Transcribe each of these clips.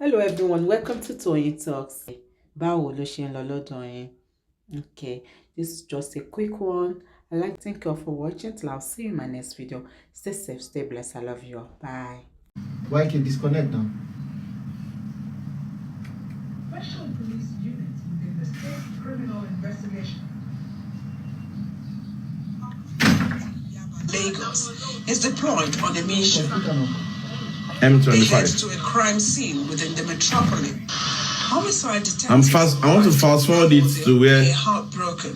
Hello everyone, welcome to Toyeen Talks. Báwo ló ṣe ń lọ lọ́dọ̀ yín? Okay, this is just a quick one. I'd like to thank you all for watching. Till I'll see you in my next video. Stay safe, stay blessed. I love you all. Bye. Why can you disconnect now? Special police units within the state criminal investigation. Lagos is deployed on a mission. M25. They head to a crime scene within the metropolis. Homicide detectives. I want to fast forward it to where. They're heartbroken.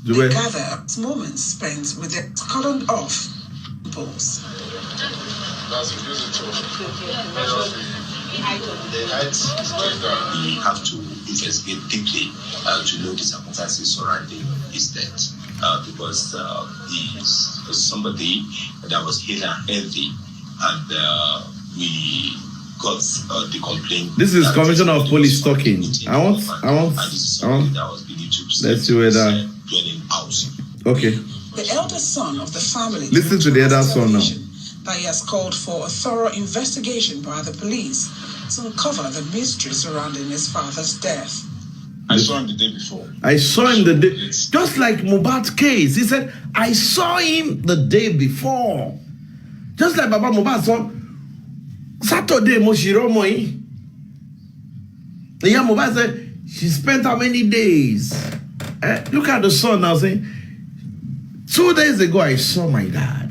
They gather at moments spent with their cordoned off pulse. We have to investigate deeply to know the circumstances surrounding his death. Because he's somebody that was hale and healthy, and we got the complaint. This is Commissioner of Police talking. I want. Let's see whether. Okay. The eldest son of the family. Listen to the other son now. That he has called for a thorough investigation by the police to uncover the mystery surrounding his father's death. I saw him the day before. I saw him the day, just like Mohbad's case. He said, I saw him the day before. Just like Baba Mohbad saw Saturday, Moshiro Moi. The young Mohbad said, she spent how many days? Look at the son now saying, 2 days ago, I saw my dad.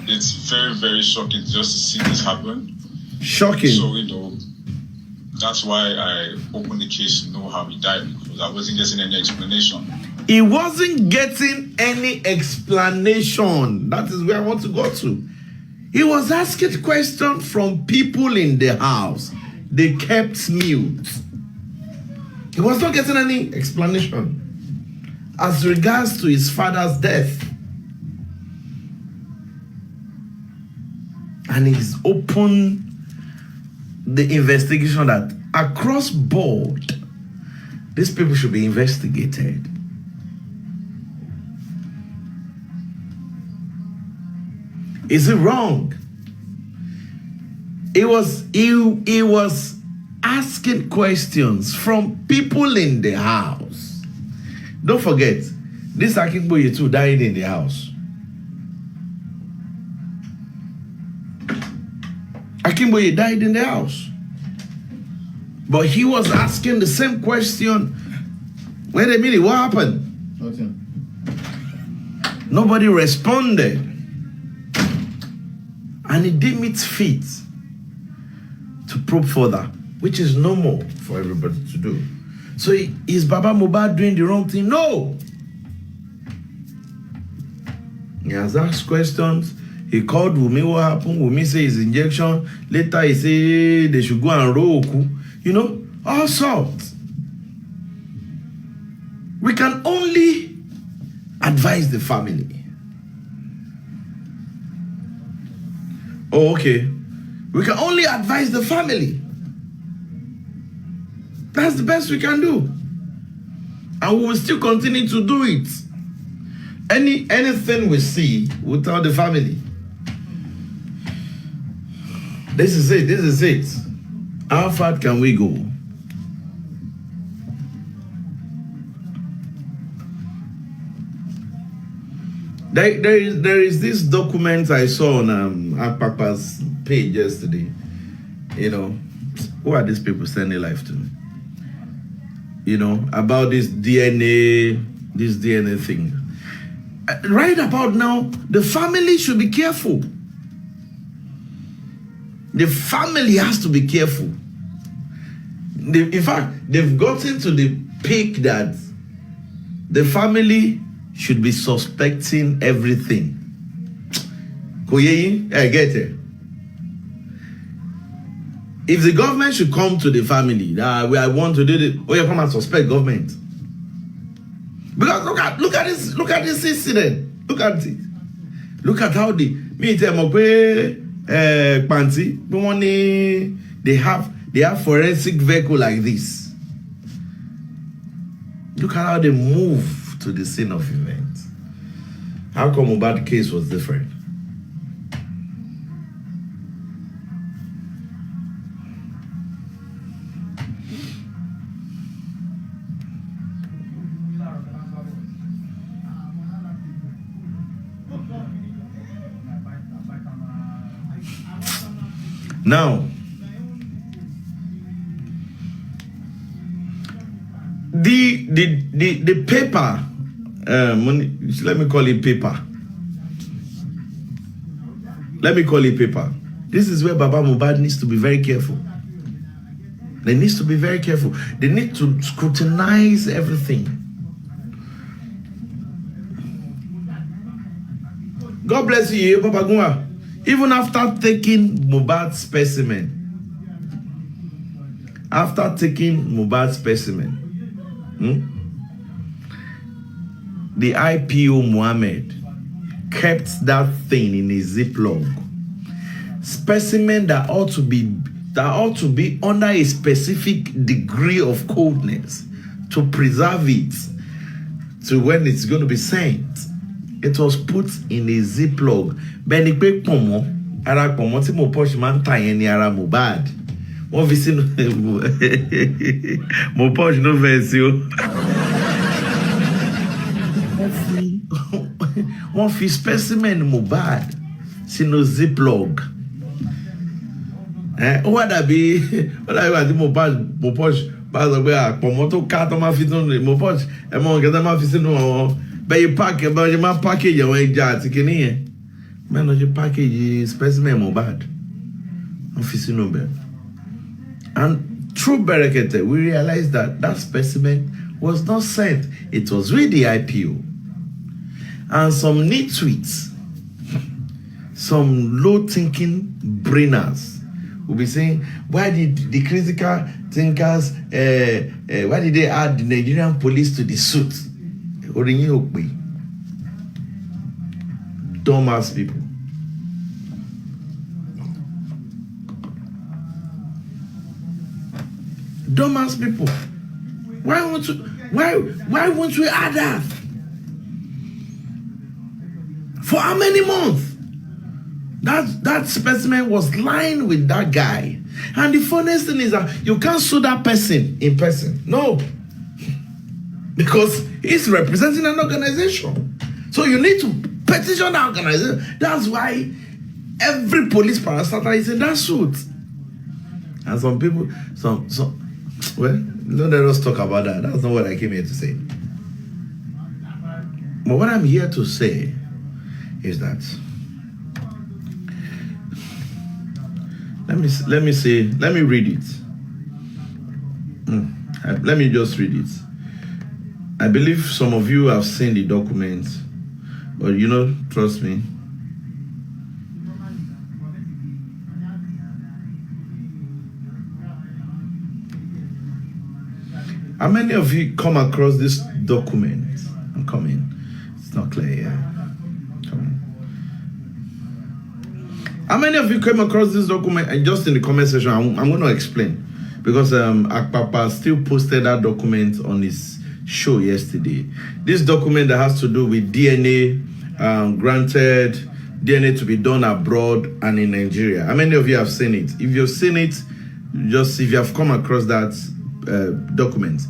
It's very, very shocking just to see this happen. Shocking. So, that's why I opened the case to know how he died, because I wasn't getting any explanation. He wasn't getting any explanation. That is where I want to go to. He was asking questions from people in the house. They kept mute. He was not getting any explanation as regards to his father's death. And he's opened the investigation that across board, these people should be investigated. Is it wrong? He was asking questions from people in the house. Don't forget, this Akinboye too died in the house. Akinboye died in the house. But he was asking the same question. Wait a minute, what happened? Okay. Nobody responded. And he deemed it fit to probe further, which is normal for everybody to do. So is Baba Mohbad doing the wrong thing? No. He has asked questions. He called Wunmi, what happened? Wunmi said his injection. Later he said they should go and roll. You know, all sorts. We can only advise the family. Oh, okay. We can only advise the family. That's the best we can do. And we will still continue to do it. Anything we see, we'll tell the family. This is it. This is it. How far can we go? There is this document I saw on Papa's page yesterday. You know, who are these people sending life to? You know, about this DNA thing. Right about now, the family should be careful. The family has to be careful. In fact, they've gotten to the peak that the family should be suspecting everything. I get it. If the government should come to the family, I want to do this, you come and suspect government. Because look at this incident. Look at it. Look at how they have forensic vehicle like this. Look at how they move to the scene of event. How come Mohbad case was different? Now, the paper, let me call it paper. Let me call it paper. This is where Baba Mohbad needs to be very careful. They need to be very careful. They need to scrutinize everything. God bless you, Papa Guma. Even after taking Mohbad's specimen, the IPO Mohammed kept that thing in a Ziploc. Specimen that ought to be under a specific degree of coldness to preserve it to when it's going to be sent. It was put in a Ziploc. Bẹ́ẹ̀ni pé pọ̀nmọ́, ara pọ̀nmọ́ tí mo pọ̀ ṣe máa ń tà yẹn ní ara Mohbad. Wọ́n fi sínú mo pọ̀ ṣe ló fẹ́ sí o. Wọ́n fi specimen Mohbad sínú Ziploc. Ó wá dàbí wà tí mo pọ̀ ṣe bá sọ pé àpọ̀mọ́ tó ká tó máa fi sínú mo pọ̀ ṣe ẹ̀mọ́ nǹkan tó máa fi sínú ọ̀hún. Bẹ́ẹ̀ pack bá ṣe máa package àwọn ẹja àti kìíní yẹn. Bẹ́ẹ̀ náà ṣe package specimen Mohbad. Wọ́n fi sínú bẹ́ẹ̀. And through Berekete, we realized that that specimen was not sent. It was with the IPO. And some nitwits, some low-thinking brainers will be saying, why did the critical thinkers, why did they add the Nigerian police to the suit? Dumbass people. Dumbass people. Why won't we add that? For how many months? That specimen was lying with that guy. And the funniest thing is that you can't sue that person in person. No. Because he's representing an organization. So you need to petition that organization. That's why every police parastatal is in that suit. And some people, well, don't let us talk about that. That's not what I came here to say. But what I'm here to say is that let me read it. Let me just read it. I believe some of you have seen the document, but trust me. How many of you come across this document? I'm coming. It's not clear yet. Coming. How many of you came across this document? And just in the comment section, I'm going to explain. Because Akpapa still posted that document on his show yesterday. This document that has to do with DNA, granted DNA to be done abroad and in Nigeria. How many of you have seen it? If you've seen it, if you have come across that document,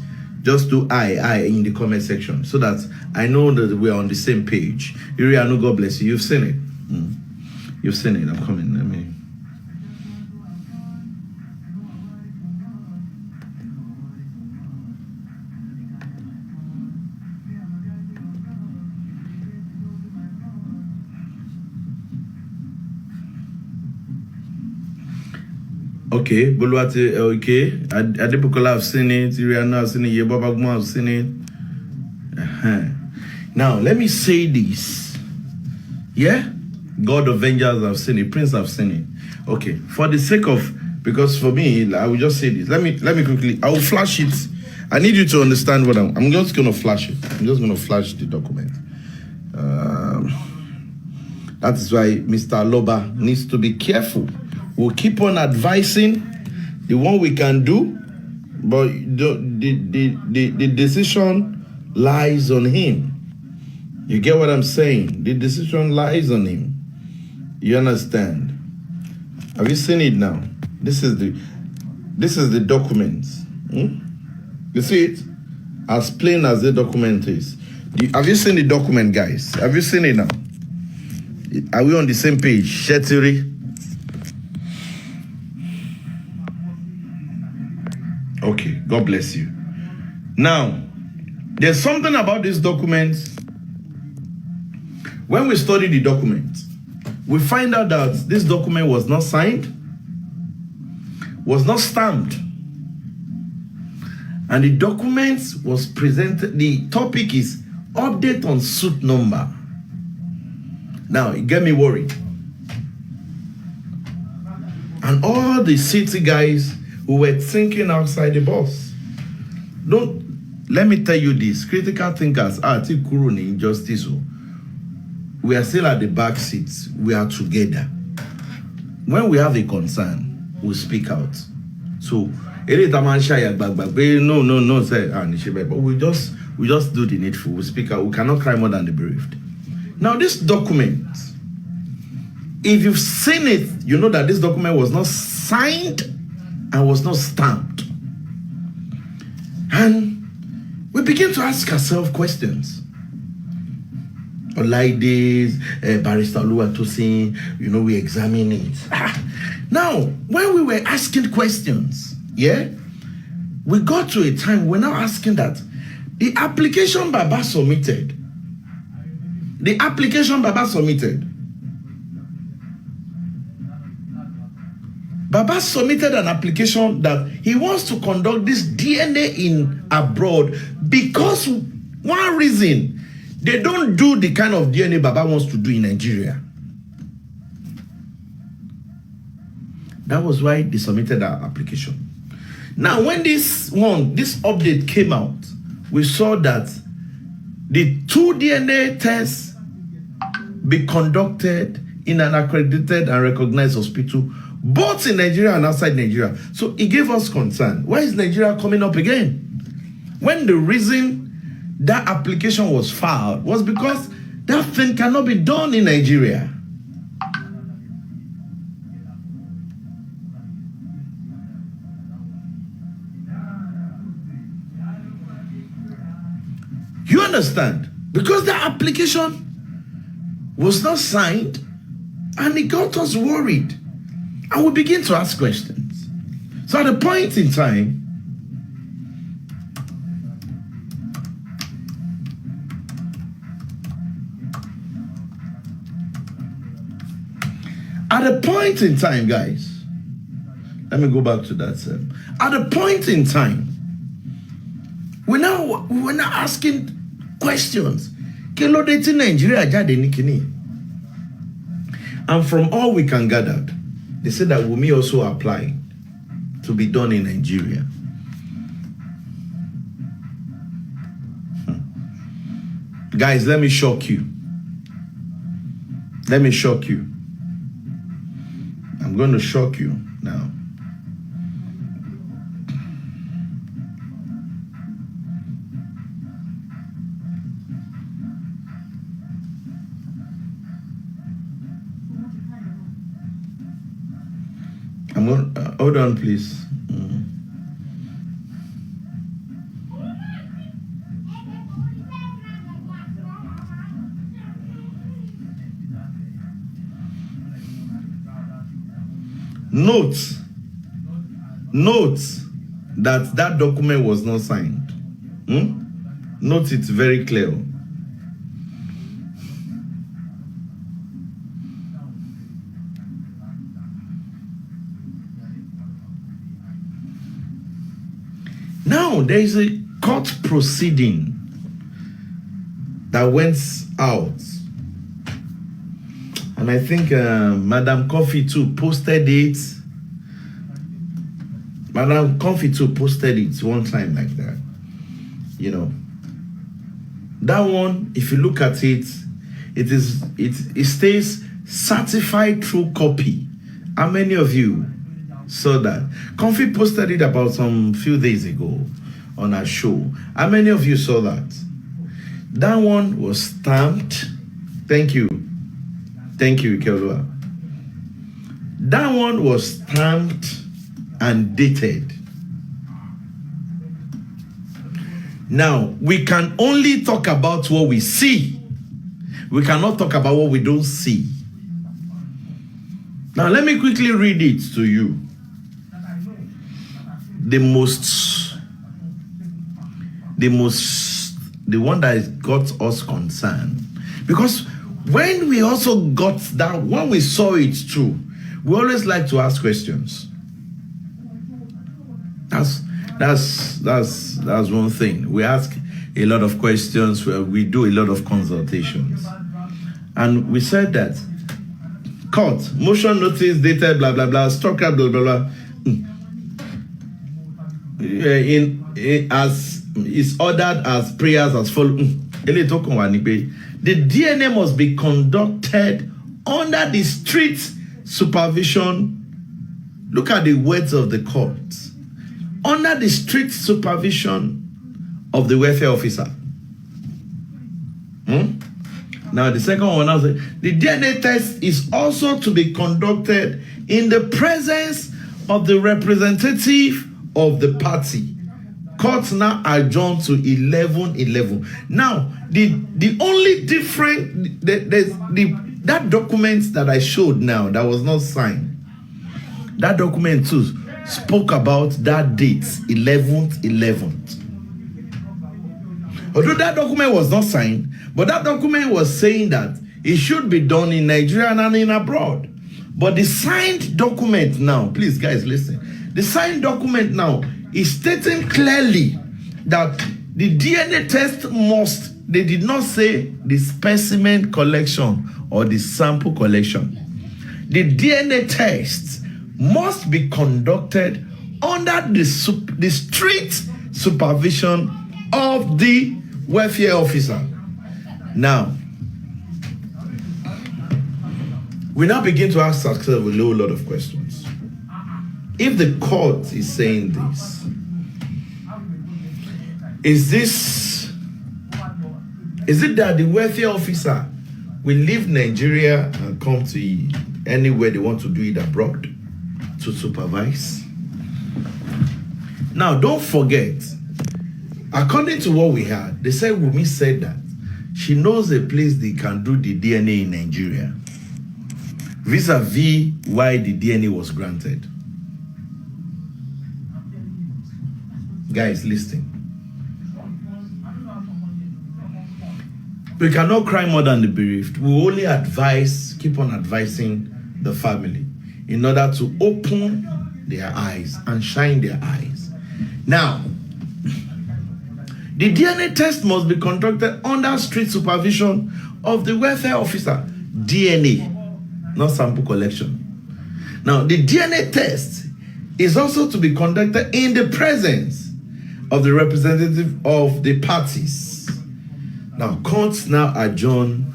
just do I in the comment section so that I know that we're on the same page. Iriano, God bless you. You've seen it. You've seen it. I'm coming. Let me. Okay, Buluwate, okay. Adebukola have seen it. Iriana have seen it. Yebabaguma have seen it. Now, let me say this. Yeah? God of Vengeance have seen it. Prince have seen it. Okay. For the sake of, because for me, I will just say this. Let me quickly, I will flash it. I need you to understand what I'm just going to flash it. I'm just going to flash the document. That is why Mr. Loba needs to be careful. We'll keep on advising the one we can do, but the decision lies on him. You get what I'm saying? The decision lies on him. You understand? Have you seen it now? This is the document. You see it? As plain as the document is. Have you seen the document, guys? Have you seen it now? Are we on the same page? Shetiri? Okay, God bless you. Now, there's something about this document. When we study the document, we find out that this document was not signed, was not stamped, and the document was presented. The topic is update on suit number. Now, it get me worried. And all the city guys who were thinking outside the box. Let me tell you this, critical thinkers are injustice. We are still at the back seats. We are together. When we have a concern, we speak out. So, no, say, but we just do the needful. We speak out. We cannot cry more than the bereaved. Now, this document, if you've seen it, you know that this document was not signed and was not stamped. And we begin to ask ourselves questions. Like this, Barrister Oluwatosin, we examine it. Now, when we were asking questions, we got to a time we're now asking that the application Baba submitted, Baba submitted an application that he wants to conduct this DNA in abroad because one reason, they don't do the kind of DNA Baba wants to do in Nigeria. That was why they submitted that application. Now, when this update came out, we saw that the 2 DNA tests be conducted in an accredited and recognized hospital, both in Nigeria and outside Nigeria. So it gave us concern. Why is Nigeria coming up again? When the reason that application was filed was because that thing cannot be done in Nigeria. You understand? Because the application was not signed and it got us worried. And we begin to ask questions. So at a point in time, guys, let me go back to that. At a point in time, we're now asking questions. And from all we can gather, they said that Wunmi also applied to be done in Nigeria. Guys, let me shock you. I'm going to shock you now. I'm going to, hold on, please. Note that document was not signed. Note it very clear. Now there is a court proceeding that went out, and I think Madam Coffee too posted it. Madam Coffee too posted it one time like that. That one, if you look at it, it stays certified true copy. How many of you saw that? Comfy posted it about some few days ago on our show. How many of you saw that? That one was stamped. Thank you, Ikelua. That one was stamped and dated. Now, we can only talk about what we see. We cannot talk about what we don't see. Now, let me quickly read it to you. The most the one that got us concerned, because when we also got that, when we saw it too, we always like to ask questions. That's one thing. We ask a lot of questions. We do a lot of consultations, and we said that court motion notice dated blah blah blah structure blah blah blah as is ordered as prayers as follow. The DNA must be conducted under the strict supervision. Look at the words of the court. Under the strict supervision of the welfare officer. Now the second one, now the DNA test is also to be conducted in the presence of the representative of the party. Court now adjourned to 11:11. Now the only different that document that I showed now that was not signed. That document too spoke about that date, 11th. Although that document was not signed, but that document was saying that it should be done in Nigeria and in abroad. But the signed document now, please guys listen, the signed document now is stating clearly that the DNA test must, they did not say the specimen collection or the sample collection. The DNA test must be conducted under the strict supervision of the welfare officer. Now, we now begin to ask ourselves a whole lot of questions. If the court is saying this, is it that the welfare officer will leave Nigeria and come to anywhere they want to do it abroad to supervise? Now, don't forget, according to what we had, they said Wunmi said that she knows a place they can do the DNA in Nigeria, vis-a-vis why the DNA was granted. Guys, listen. We cannot cry more than the bereaved. We only advise, keep on advising the family in order to open their eyes and shine their eyes. Now, the DNA test must be conducted under strict supervision of the welfare officer. DNA, not sample collection. Now, the DNA test is also to be conducted in the presence of the representative of the parties. Now, courts now adjourn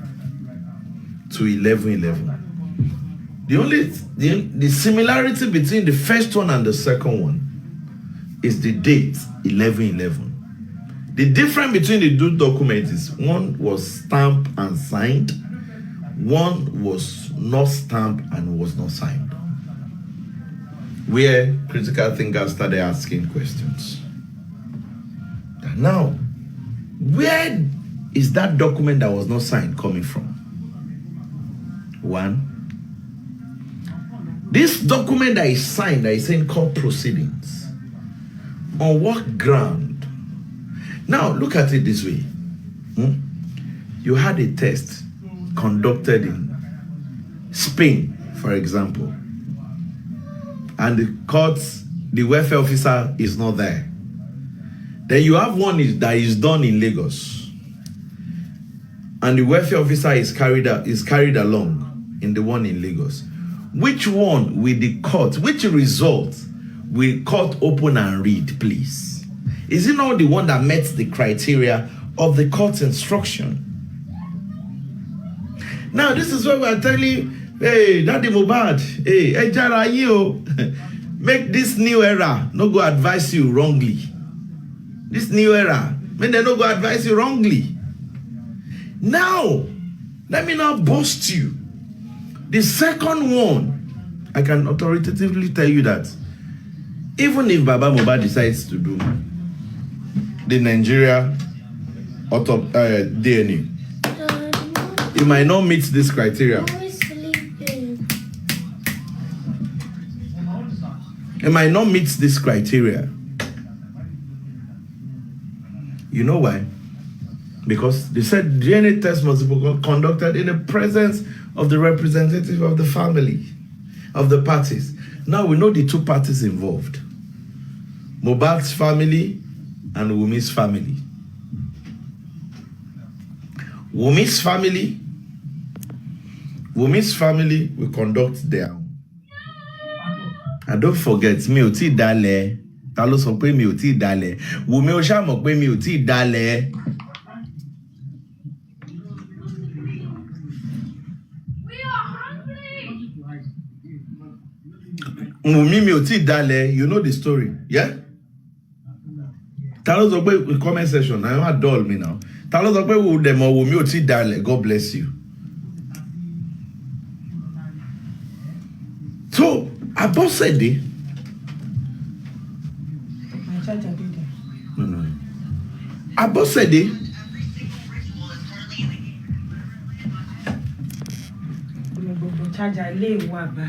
to 11:11. The similarity between the first one and the second one is the date 11:11. The difference between the two documents is one was stamped and signed, one was not stamped and was not signed. Where critical thinkers started asking questions. Now, where is that document that was not signed coming from? One, this document that is signed, that is saying court proceedings, on what ground? Now, look at it this way. You had a test conducted in Spain, for example, and the courts, the welfare officer is not there. Then you have one that is done in Lagos, and the welfare officer is carried along in the one in Lagos. Which one will the court, which result will court open and read, please? Is it not the one that met the criteria of the court's instruction? Now, this is where we are telling, hey, Daddy Mohbad, hey, Ejara, you make this new era, no go advise you wrongly. This new era, may they no go advise you wrongly. Now, let me now boast you. The second one, I can authoritatively tell you that even if Baba Mohbad decides to do the Nigeria DNA, it might not meet this criteria. It might not meet this criteria. You know why? Because they said DNA test must be conducted in the presence of the representative of the family, of the parties. Now we know the two parties involved. Mohbad's family and Wunmi's family. Wunmi's family will conduct their own. And don't forget, mi ò tí dalẹ̀. Ta ló sọ pé mi ò tí dalẹ̀? Wunmi ó ṣá mọ̀ pé mi ò tí dalẹ̀. Wunmi mi ò tí dalẹ̀, you know the story, yeah? Ta ló sọ pé comment section, I want dull me now. Ta ló sọ pé wo dem Wunmi ò tí dalẹ̀, God bless you. So, Abosede. My charger be there. No. Abosede. Gbogbo charger lè wà bá.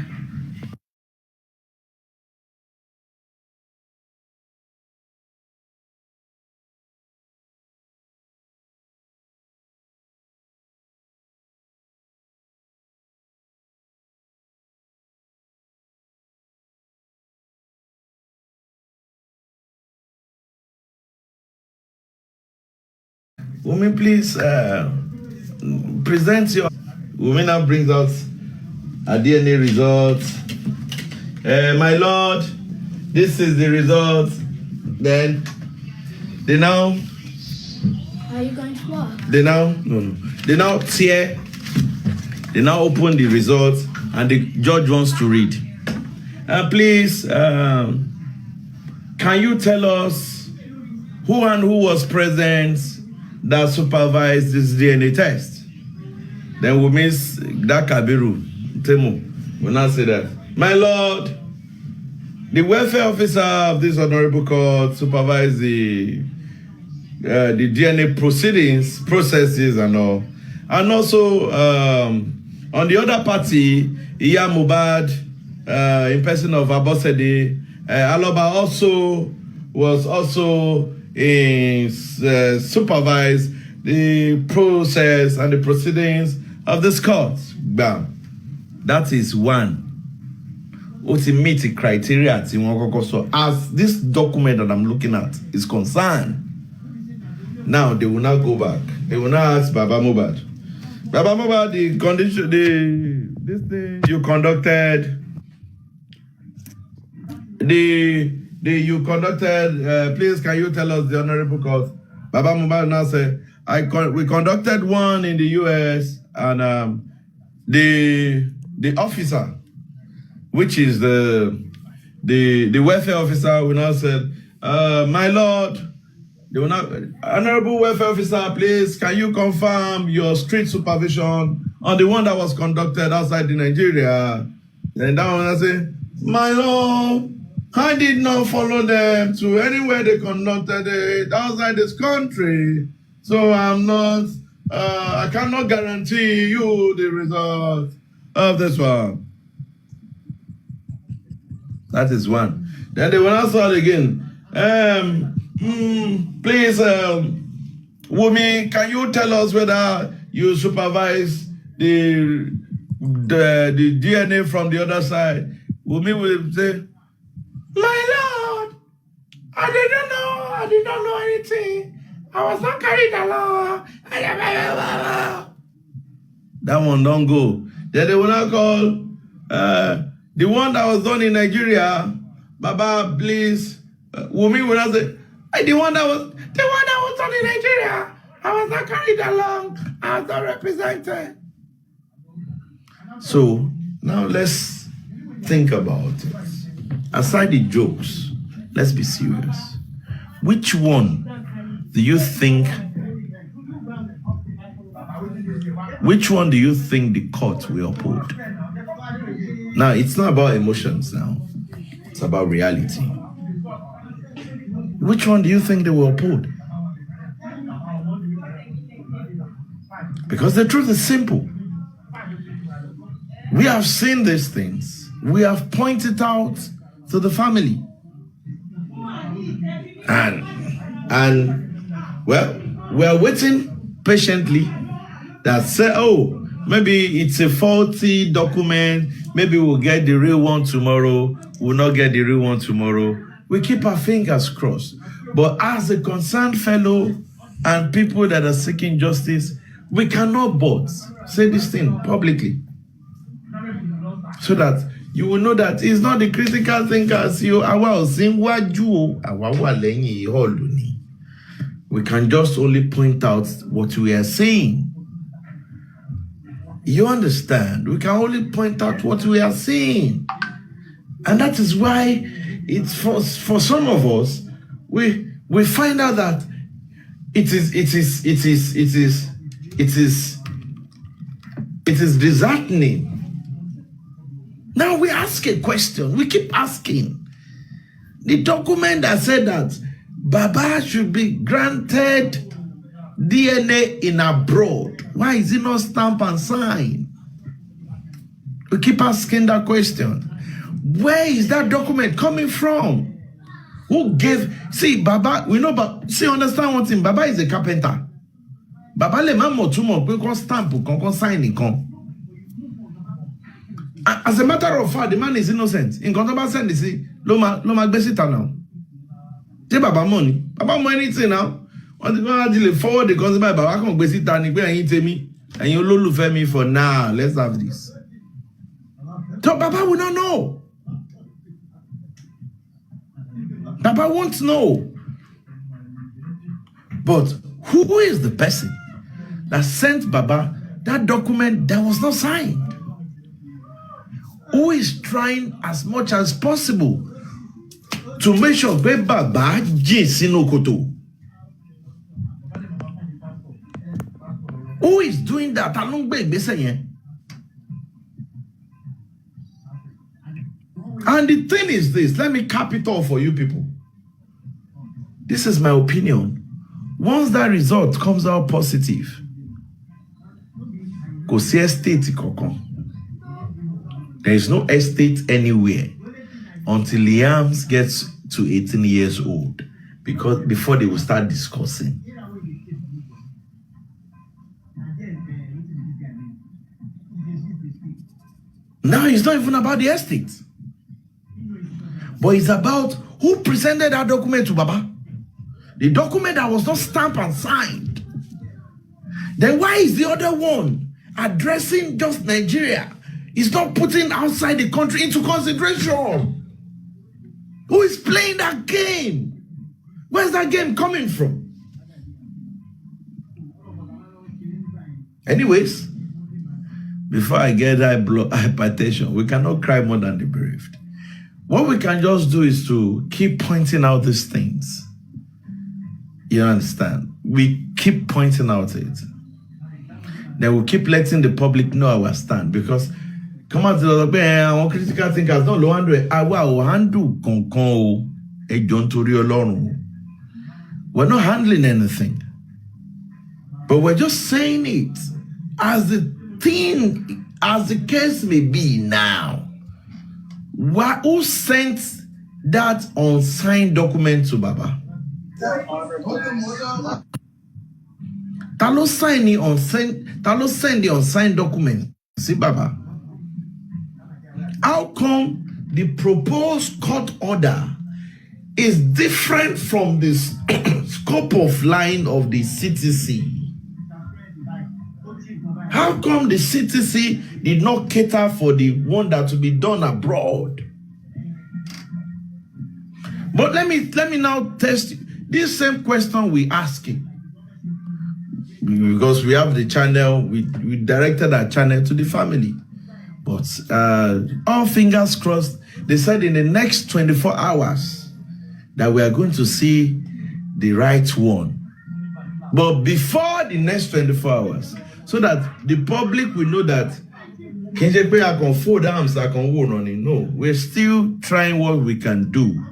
Wunmi, please present your. Wunmi now brings out a DNA result. My lord, this is the result. Then they now. Are you going to work? They now no. They now tear. They now open the results, and the judge wants to read. Please, can you tell us who and who was present that supervised this DNA test? Then we miss that Kabiru Temu will not say that. My lord, the welfare officer of this honorable court supervised the DNA proceedings, processes, and all. And also, on the other party, Iya Mohbad, in person of Abosede, Aloba also was also supervised the process and the proceedings of this court. Bam. That is one. Ultimate criteria. So as this document that I'm looking at is concerned, now they will not go back. They will not ask Baba Mohbad. Baba Mohbad, the condition, this thing you conducted, you conducted. Please, can you tell us the honorable court? Baba Mohbad now said, we conducted one in the U.S. and the officer, which is the welfare officer, will now said, my lord. They will not, honorable welfare officer, please, can you confirm your street supervision on the one that was conducted outside in Nigeria? And that one I say, my lord, I did not follow them to anywhere they conducted it outside this country. So I'm not, I cannot guarantee you the result of this one. That is one. Then they will answer again. Please, Wunmi, can you tell us whether you supervise the DNA from the other side? Wunmi will say, my lord, I did not know anything. I was not carried along. That one don't go. Then they will not call the one that was done in Nigeria. Baba, please. Wunmi will not say, the one that was done in Nigeria. I was not carried along. I was not represented. So now let's think about it. Aside the jokes, let's be serious. Which one do you think? Which one do you think the court will uphold? Now it's not about emotions. Now it's about reality. Which one do you think they will uphold? Because the truth is simple. We have seen these things. We have pointed out to the family. And Well, we are waiting patiently that say, oh, maybe it's a faulty document. Maybe we'll get the real one tomorrow. We'll not get the real one tomorrow. We keep our fingers crossed. But as a concerned fellow and people that are seeking justice, we cannot but say this thing publicly so that you will know that it's not the critical thinkers. We can just only point out what we are saying. You understand? We can only point out what we are saying. And that is why it's for some of us, we find out that it is disheartening. Now we ask a question. We keep asking. The document that said that Baba should be granted DNA in abroad, why is it not stamped and signed? We keep asking that question. Where is that document coming from? Who gave? See, Baba, we know, but see, understand one thing. Baba is a carpenter. Baba le man motumo we can stamp, can sign it. As a matter of fact, the man is innocent. In Contoba send this, Loma besita now. Take Baba money. Baba money anything now. On the one that forward the consumer, Baba can besita ni and you me and you lulu me for now. Let's have this. So Baba will not know. Baba won't know. But who is the person that sent Baba that document that was not signed? Who is trying as much as possible to make sure that Baba Sinokoto? Who is doing that? And the thing is this, let me cap it all for you people. This is my opinion. Once that result comes out positive, go see estate kokon. There is no estate anywhere until Liams gets to 18 years old, because before they will start discussing. Now it's not even about the estate, but it's about who presented that document to Baba. The document that was not stamped and signed. Then why is the other one addressing just Nigeria? It's not putting outside the country into consideration. Who is playing that game? Where's that game coming from? Anyways, before I get hypertension, we cannot cry more than the bereaved. What we can just do is to keep pointing out these things. You understand? We keep pointing out it. Then we keep letting the public know our stand, because come out to the critical thinkers don't lo handle we're not handling anything, but we're just saying it as the thing, as the case may be now. Who sent that unsigned document to Baba? Talo send the unsigned document. See Baba. How come the proposed court order is different from the scope of line of the CTC? How come the CTC did not cater for the one that to be done abroad? But let me now test this same question we asking, because we have the channel, we directed our channel to the family. But all fingers crossed, they said in the next 24 hours that we are going to see the right one. But before the next 24 hours, so that the public will know that no, we're still trying what we can do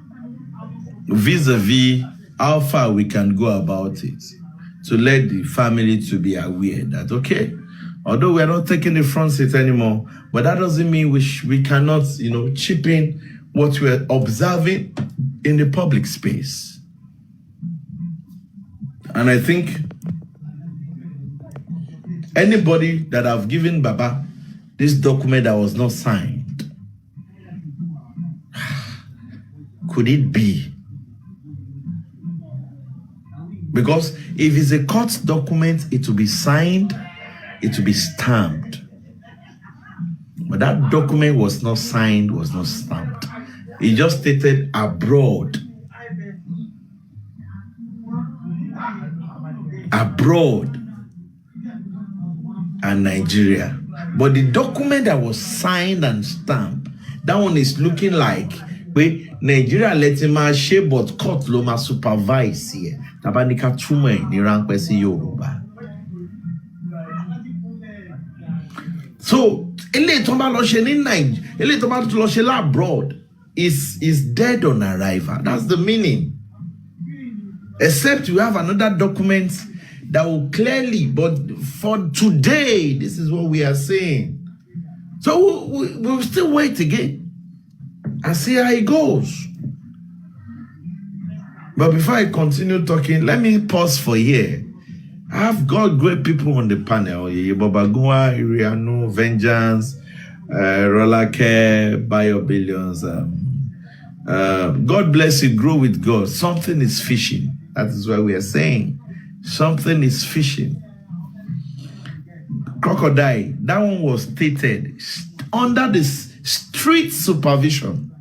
vis-a-vis how far we can go about it, to let the family to be aware that, okay, although we are not taking the front seat anymore, but that doesn't mean we cannot, chip in what we are observing in the public space. And I think anybody that have given Baba this document that was not signed, could it be? Because if it's a court document, it will be signed, it will be stamped. But that document was not signed, was not stamped. It just stated abroad. Abroad and Nigeria. But the document that was signed and stamped, that one is looking like wait, Nigeria let him share but court loma supervise here. Tabanika Chume ni rankwesi Yoruba. So ele tomba lo she ni Nigeria, ele tomba lo she la abroad is dead on arrival. That's the meaning. Except you have another document that will clearly, but for today, this is what we are saying. So we'll still wait again and see how it goes. But before I continue talking, let me pause for here. I've got great people on the panel. Babagua, Iriano, Vengeance, Rolake, BioBillions. God bless you, grow with God. Something is fishing. That is what we are saying. Something is fishing. Crocodile, that one was stated under the strict supervision.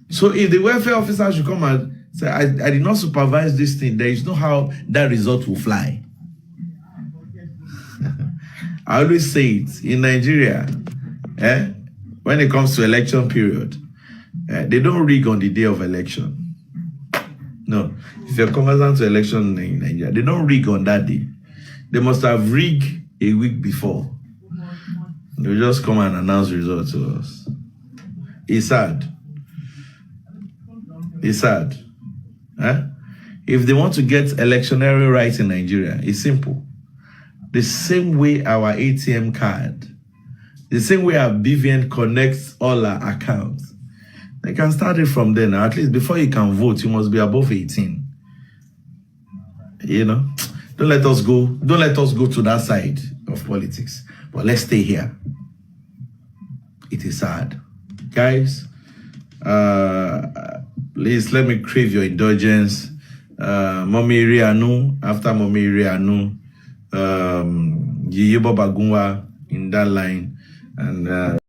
So if the welfare officer should come and say, I did not supervise this thing, there is no how that result will fly. I always say it, in Nigeria, when it comes to election period, they don't rig on the day of election. No, if you're conversant to election in Nigeria, they don't rig on that day. They must have rigged a week before. They'll just come and announce results to us. It's sad. It's sad. If they want to get electionary rights in Nigeria, it's simple. The same way our ATM card, the same way our BVN connects all our accounts, they can start it from there now. At least before you can vote, you must be above 18. You know? Don't let us go to that side of politics. But let's stay here. It is sad. Guys, please let me crave your indulgence. Mommy Rianu, after Mommy Rianu, Yiyibo Bagunwa in that line. And